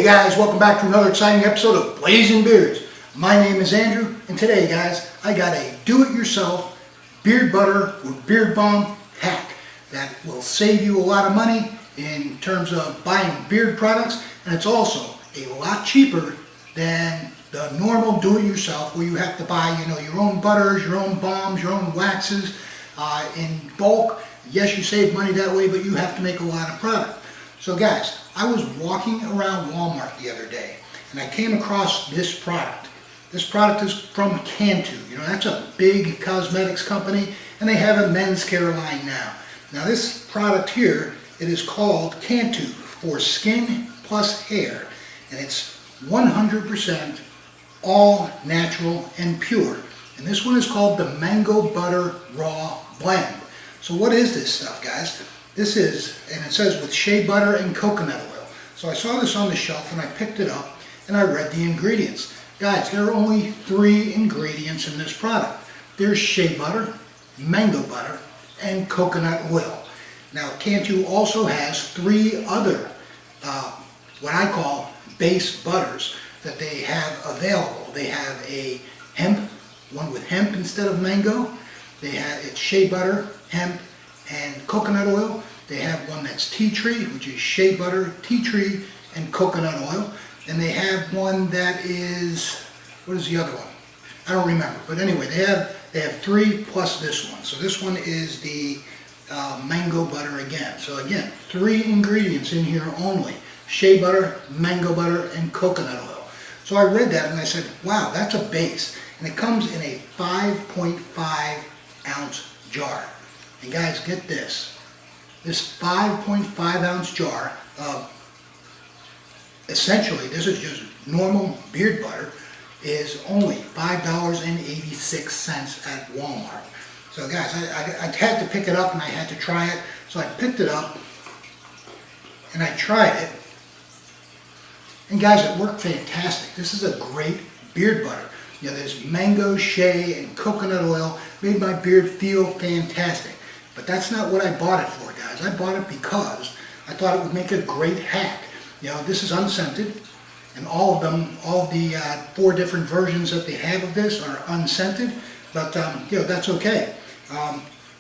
guys, welcome back to another exciting episode of Blazing Beards. My name is Andrew, and today guys, I got a do-it-yourself beard butter or beard balm hack that will save you a lot of money in terms of buying beard products, and it's also a lot cheaper than the normal do-it-yourself where you have to buy, your own butters, your own balms, your own waxes in bulk. Yes, you save money that way, but you have to make a lot of product. So guys, I was walking around Walmart the other day and I came across this product. This product is from Cantu. That's a big cosmetics company, and they have a men's care line now. Now this product here, it is called Cantu for Skin Plus Hair, and it's 100% all natural and pure. And this one is called the Mango Butter Raw Blend. So what is this stuff, guys? This is, and it says with shea butter and coconut oil. So I saw this on the shelf and I picked it up and I read the ingredients. Guys, there are only 3 ingredients in this product. There's shea butter, mango butter, and coconut oil. Now Cantu also has 3 other, what I call base butters that they have available. They have a hemp, one with hemp instead of mango. It's shea butter, hemp, and coconut oil. They have one that's tea tree, which is shea butter, tea tree, and coconut oil. And they have one that is, what is the other one? I don't remember. But anyway, they have 3 plus this one. So this one is the mango butter again. So again, 3 ingredients in here only: shea butter, mango butter, and coconut oil. So I read that and I said, wow, that's a base. And it comes in a 5.5 ounce jar. And guys, get this. This 5.5 ounce jar of, essentially, this is just normal beard butter, is only $5.86 at Walmart. So guys, I had to pick it up and I had to try it. So I picked it up and I tried it. And guys, it worked fantastic. This is a great beard butter. There's mango, shea, and coconut oil, made my beard feel fantastic. But that's not what I bought it for, guys. I bought it because I thought it would make a great hack. This is unscented, and all of the 4 different versions that they have of this are unscented. But that's okay,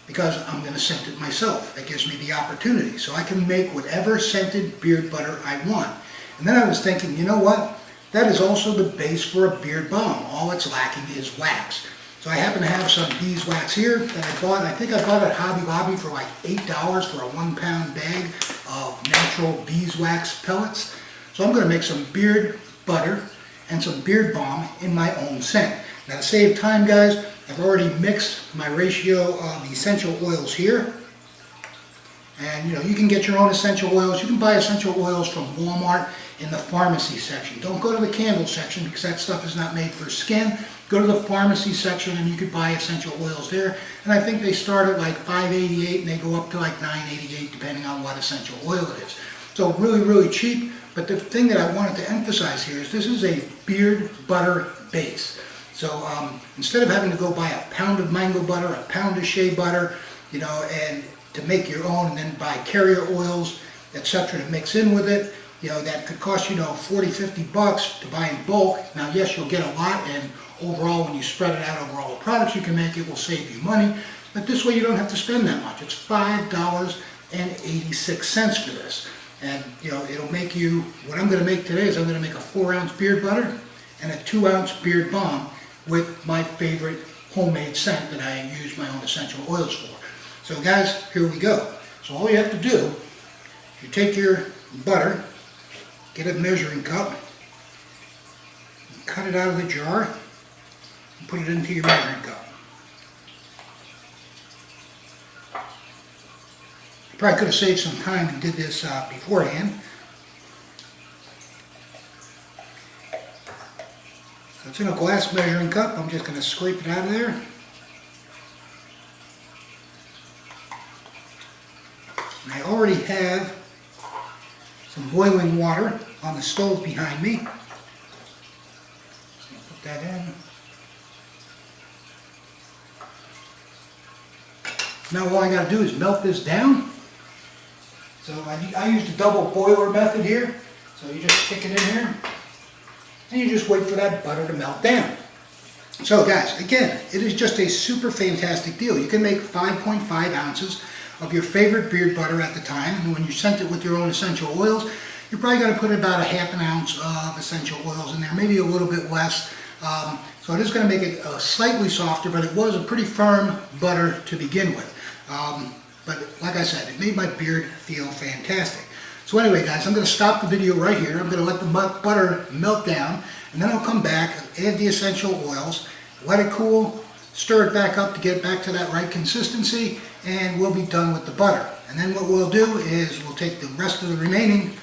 because I'm going to scent it myself. That gives me the opportunity, so I can make whatever scented beard butter I want. And then I was thinking, you know what? That is also the base for a beard balm. All it's lacking is wax. So I happen to have some beeswax here that I bought. I think I bought it at Hobby Lobby for like $8 for a 1-pound bag of natural beeswax pellets. So I'm going to make some beard butter and some beard balm in my own scent. Now to save time, guys, I've already mixed my ratio of essential oils here. And you can get your own essential oils. You can buy essential oils from Walmart in the pharmacy section. Don't go to the candle section because that stuff is not made for skin. Go to the pharmacy section and you can buy essential oils there. And I think they start at like $5.88 and they go up to like $9.88 depending on what essential oil it is. So really, really cheap. But the thing that I wanted to emphasize here is this is a beard butter base. So instead of having to go buy a pound of mango butter, a pound of shea butter, and to make your own and then buy carrier oils, etc. to mix in with it, that could cost you, $40-50 to buy in bulk. Now, yes, you'll get a lot, and overall, when you spread it out over all the products you can make, it will save you money. But this way, you don't have to spend that much. It's $5.86 for this. And, it'll make you, what I'm going to make today is I'm going to make a 4-ounce beard butter and a 2-ounce beard balm with my favorite homemade scent that I use my own essential oils for. So guys, here we go. So all you have to do, you take your butter, get a measuring cup, cut it out of the jar, and put it into your measuring cup. You probably could have saved some time and did this beforehand. So it's in a glass measuring cup. I'm just going to scrape it out of there. And I already have some boiling water on the stove behind me. So put that in. Now all I got to do is melt this down. So I used a double boiler method here. So you just stick it in here, and you just wait for that butter to melt down. So guys, again, it is just a super fantastic deal. You can make 5.5 ounces of your favorite beard butter at the time, and when you scent it with your own essential oils, you're probably going to put about a half an ounce of essential oils in there, maybe a little bit less. So it is going to make it slightly softer, but it was a pretty firm butter to begin with. But like I said, it made my beard feel fantastic. So anyway guys, I'm going to stop the video right here. I'm going to let the butter melt down, and then I'll come back, add the essential oils, let it cool, stir it back up to get back to that right consistency, and we'll be done with the butter. And then what we'll do is we'll take the rest of the remaining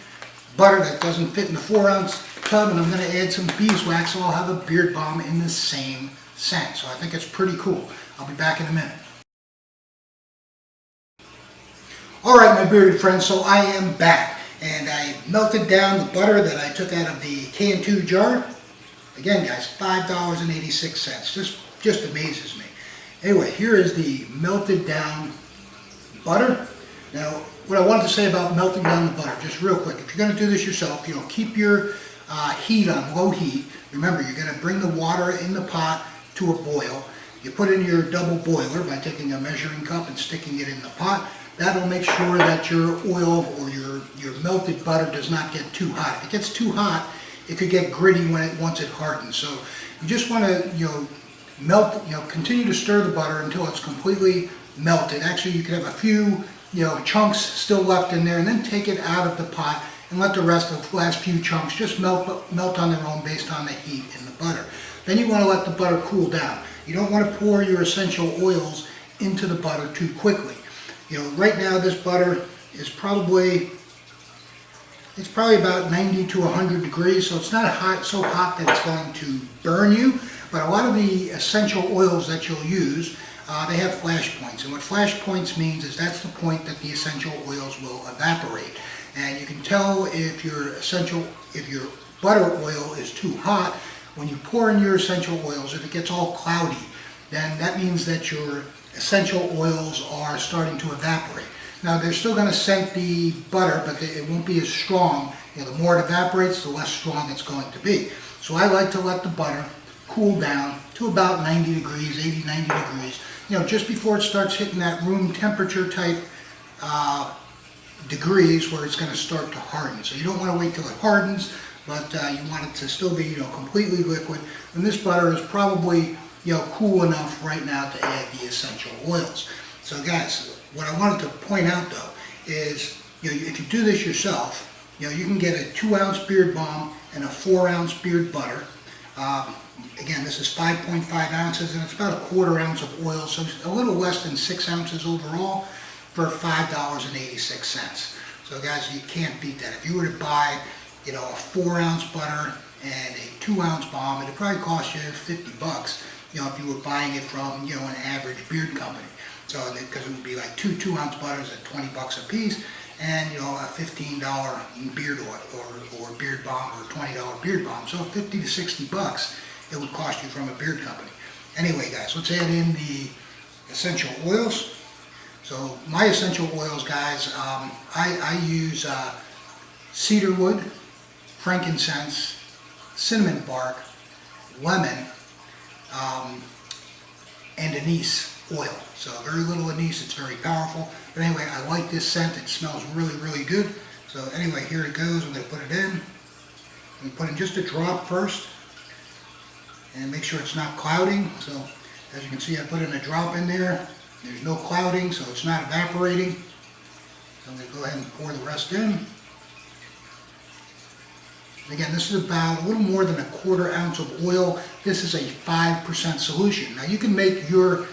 butter that doesn't fit in the 4-ounce tub, and I'm going to add some beeswax, so I'll have a beard balm in the same scent. So I think it's pretty cool. I'll be back in a minute. Alright my bearded friends, so I am back, and I melted down the butter that I took out of the Cantu jar. Again guys, $5.86, just amazes me. Anyway, here is the melted down butter. Now, what I wanted to say about melting down the butter, just real quick, if you're going to do this yourself, keep your heat on low heat. Remember, you're going to bring the water in the pot to a boil. You put in your double boiler by taking a measuring cup and sticking it in the pot. That will make sure that your oil or your melted butter does not get too hot. If it gets too hot, it could get gritty once it hardens. So you just want to continue to stir the butter until it's completely melted. Actually, you could have a few chunks still left in there, and then take it out of the pot and let the rest of the last few chunks just melt on their own based on the heat in the butter. Then you want to let the butter cool down. You don't want to pour your essential oils into the butter too quickly. Right now this butter is probably about 90 to 100 degrees, so it's not so hot that it's going to burn you. But a lot of the essential oils that you'll use, they have flash points, and what flash points means is that's the point that the essential oils will evaporate. And you can tell if your butter oil is too hot when you pour in your essential oils. If it gets all cloudy, then that means that your essential oils are starting to evaporate. Now they're still going to scent the butter, but it won't be as strong. The more it evaporates, the less strong it's going to be. So I like to let the butter cool down to about 90 degrees, 80, 90 degrees. Just before it starts hitting that room temperature type degrees where it's going to start to harden. So you don't want to wait till it hardens, but you want it to still be completely liquid. And this butter is probably cool enough right now to add the essential oils. So guys, what I wanted to point out though is if you do this yourself, you can get a 2-ounce beard balm and a 4-ounce beard butter. Again, this is 5.5 ounces, and it's about a 1/4 ounce of oil, so a little less than 6 ounces overall for $5.86. So guys, you can't beat that. If you were to buy a 4-ounce butter and a 2-ounce balm, it'd probably cost you $50. If you were buying it from an average beard company. So because it would be like two 2-ounce butters at $20 a piece, and a $15 beard oil or beard balm, or $20 beard balm. So $50 to $60 it would cost you from a beard company. Anyway guys, let's add in the essential oils. So my essential oils, guys, I use cedarwood, frankincense, cinnamon bark, lemon, and anise oil. So very little anise, it's very powerful. But anyway, I like this scent. It smells really, really good. So anyway, here it goes. I'm going to put it in. I'm going to put in just a drop first, and make sure it's not clouding. So as you can see, I put in a drop in there. There's no clouding, so it's not evaporating. So I'm going to go ahead and pour the rest in. And again, this is about a little more than a 1/4 ounce of oil. This is a 5% solution. Now you can make your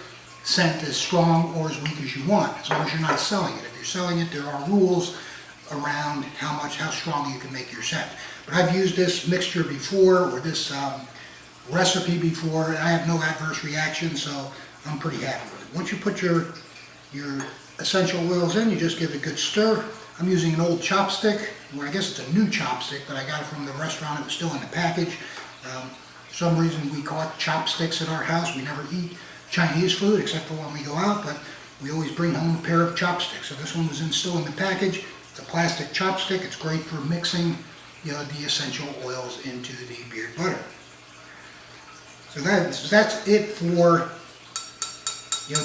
scent as strong or as weak as you want, as long as you're not selling it. If you're selling it, there are rules around how strong you can make your scent. But I've used this mixture before, or this recipe before, and I have no adverse reaction, so I'm pretty happy with it. Once you put your essential oils in, you just give it a good stir. I'm using an old chopstick. Well, I guess it's a new chopstick, but I got it from the restaurant. It was still in the package. For some reason, we call it chopsticks at our house. We never eat Chinese food except for when we go out, but we always bring home a pair of chopsticks. So this one was still in the package. It's a plastic chopstick. It's great for mixing the essential oils into the beard butter. So that's it for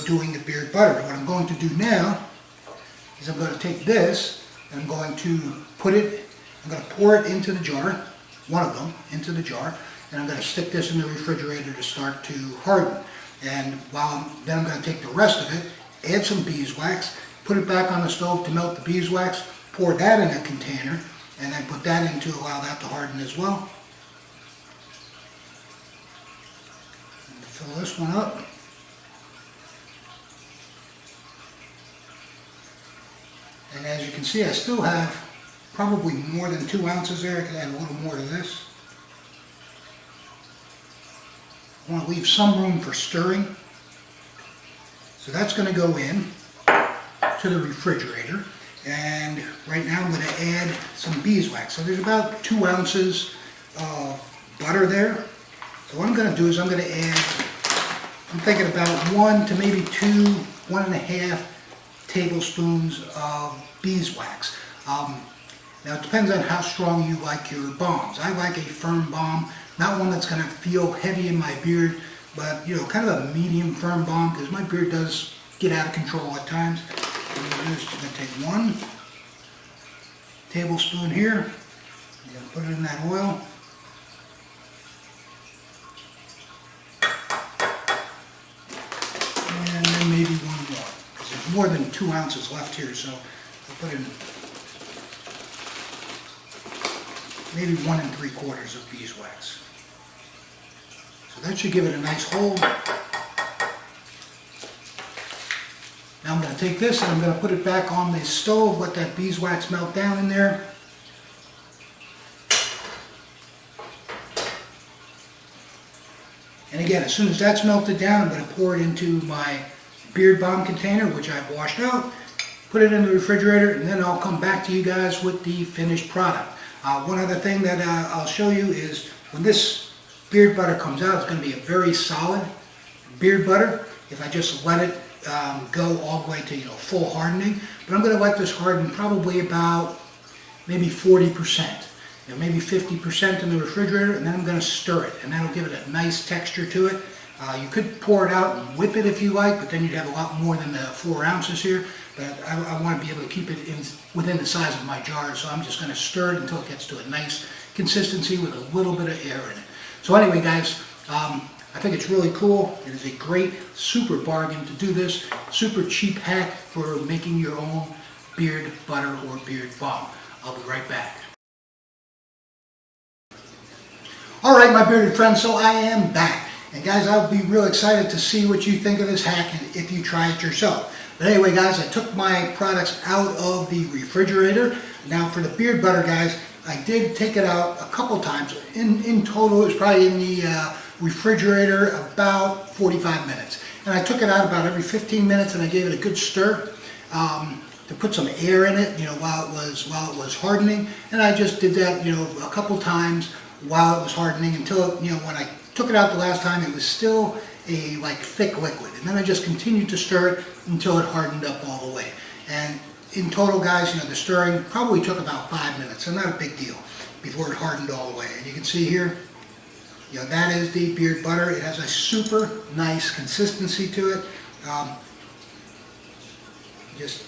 doing the beard butter. What I'm going to do now is I'm going to take this and I'm going to pour it into the jar, one of them into the jar, and I'm going to stick this in the refrigerator to start to harden. And then I'm going to take the rest of it, add some beeswax, put it back on the stove to melt the beeswax, pour that in a container, and then put that in to allow that to harden as well. And fill this one up. And as you can see, I still have probably more than 2 ounces there. I could add a little more to this. I want to leave some room for stirring. So that's going to go in to the refrigerator. And right now I'm going to add some beeswax. So there's about 2 ounces of butter there. So what I'm going to do is I'm going to add, I'm thinking about 1 to maybe 2, 1.5 tablespoons of beeswax. Now it depends on how strong you like your balms. I like a firm balm, not one that's going to feel heavy in my beard, but kind of a medium firm balm, because my beard does get out of control at times. I'm going to take 1 tablespoon here. I'm going to put it in that oil. And then maybe 1 more, because there's more than 2 ounces left here, so I'll put in maybe 1 3/4 of beeswax. So that should give it a nice hold. Now I'm going to take this and I'm going to put it back on the stove, let that beeswax melt down in there. And again, as soon as that's melted down, I'm going to pour it into my beard balm container, which I've washed out, put it in the refrigerator, and then I'll come back to you guys with the finished product. One other thing that I'll show you is when this beard butter comes out, it's going to be a very solid beard butter. If I just let it go all the way to full hardening, but I'm going to let this harden probably about maybe 40%, maybe 50% in the refrigerator, and then I'm going to stir it, and that'll give it a nice texture to it. You could pour it out and whip it if you like, but then you'd have a lot more than the 4 ounces here. But I want to be able to keep it within the size of my jar, so I'm just going to stir it until it gets to a nice consistency with a little bit of air in it. So anyway, guys, I think it's really cool. It is a great, super bargain to do this. Super cheap hack for making your own beard butter or beard balm. I'll be right back. All right, my bearded friends, so I am back. And guys, I'll be real excited to see what you think of this hack and if you try it yourself. But anyway, guys, I took my products out of the refrigerator. Now for the beard butter, guys, I did take it out a couple times. In total, it was probably in the refrigerator about 45 minutes. And I took it out about every 15 minutes and I gave it a good stir to put some air in it, while it was hardening. And I just did that, a couple times while it was hardening until, when I took it out the last time, it was still a thick liquid. And then I just continued to stir it until it hardened up all the way. And in total, guys, the stirring probably took about 5 minutes, so not a big deal, before it hardened all the way. And you can see here, that is the beard butter. It has a super nice consistency to it. Just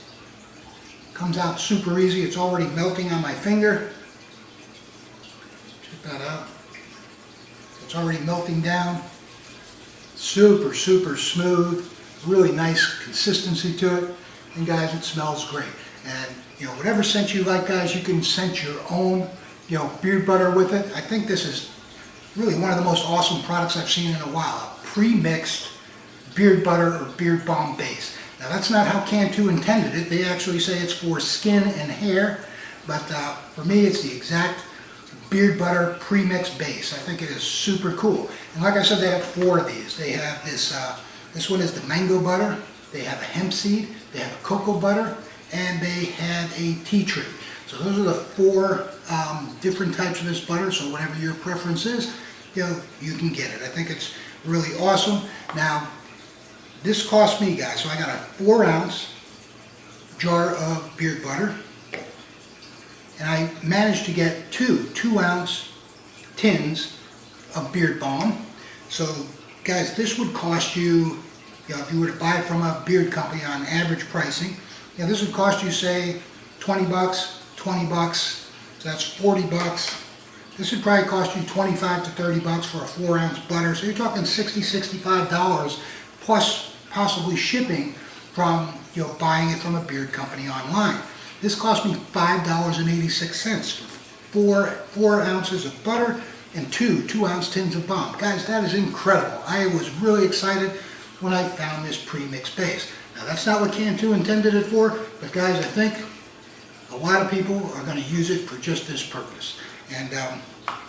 comes out super easy. It's already melting on my finger. Check that out. It's already melting down. Super, super smooth. Really nice consistency to it. And guys, it smells great. And whatever scent you like, guys, you can scent your own beard butter with it. I think this is really one of the most awesome products I've seen in a while. A pre-mixed beard butter or beard balm base. Now that's not how Cantu intended it. They actually say it's for skin and hair, but for me it's the exact beard butter pre-mixed base. I think it is super cool. And like I said, they have 4 of these. They have this one is the mango butter, they have a hemp seed, they have a cocoa butter, and they have a tea tree. So those are the 4 different types of this butter, so whatever your preference is, you can get it. I think it's really awesome. Now, this cost me, guys, so I got a 4-ounce jar of beard butter, and I managed to get two 2-ounce tins of beard balm. So guys, this would cost you, if you were to buy it from a beard company on average pricing, this would cost you, say, 20 bucks, 20 bucks, so that's 40 bucks. This would probably cost you 25 to 30 bucks for a 4-ounce butter. So you're talking $60, $65 plus possibly shipping from buying it from a beard company online. This cost me $5.86 for 4 ounces of butter and two 2-ounce tins of balm. Guys, that is incredible. I was really excited when I found this pre-mixed base. Now that's not what Cantu intended it for, but guys, I think a lot of people are going to use it for just this purpose. And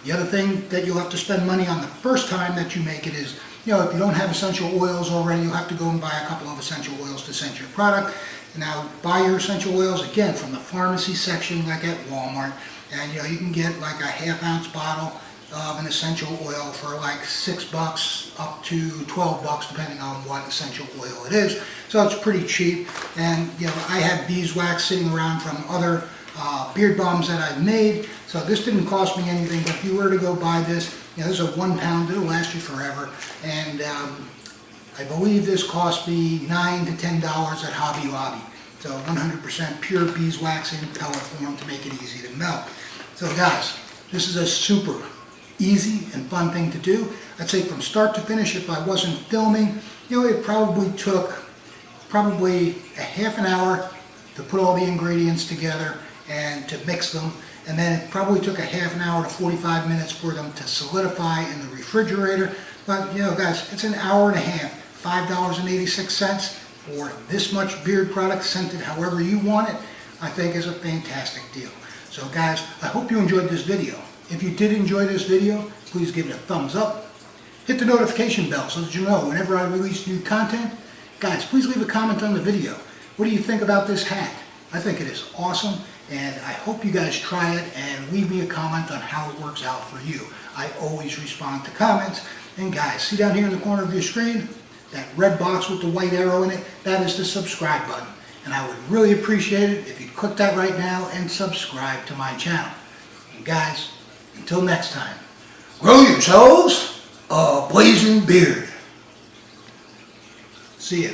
the other thing that you'll have to spend money on the first time that you make it is, if you don't have essential oils already, you'll have to go and buy a couple of essential oils to scent your product. Now, buy your essential oils, again, from the pharmacy section, like at Walmart. And, you can get like a 1/2-ounce bottle of an essential oil for like $6 up to $12, depending on what essential oil it is. So it's pretty cheap. And, I have beeswax sitting around from other beard balms that I've made. So this didn't cost me anything, but if you were to go buy this, this is a 1 pound, it'll last you forever. And I believe this cost me $9 to $10 at Hobby Lobby. So 100% pure beeswax in pellet form to make it easy to melt. So guys, this is a super easy and fun thing to do. I'd say from start to finish, if I wasn't filming, it probably took a half an hour to put all the ingredients together and to mix them. And then it probably took a half an hour to 45 minutes for them to solidify in the refrigerator. But, guys, it's an hour and a half, $5.86 for this much beard product, scented however you want it, I think is a fantastic deal. So guys, I hope you enjoyed this video. If you did enjoy this video, please give it a thumbs up. Hit the notification bell so that you know whenever I release new content. Guys, please leave a comment on the video. What do you think about this hack? I think it is awesome, and I hope you guys try it and leave me a comment on how it works out for you. I always respond to comments. And guys, see down here in the corner of your screen, that red box with the white arrow in it, that is the subscribe button. And I would really appreciate it if you click that right now and subscribe to my channel. And guys, until next time, grow yourselves a blazing beard. See ya.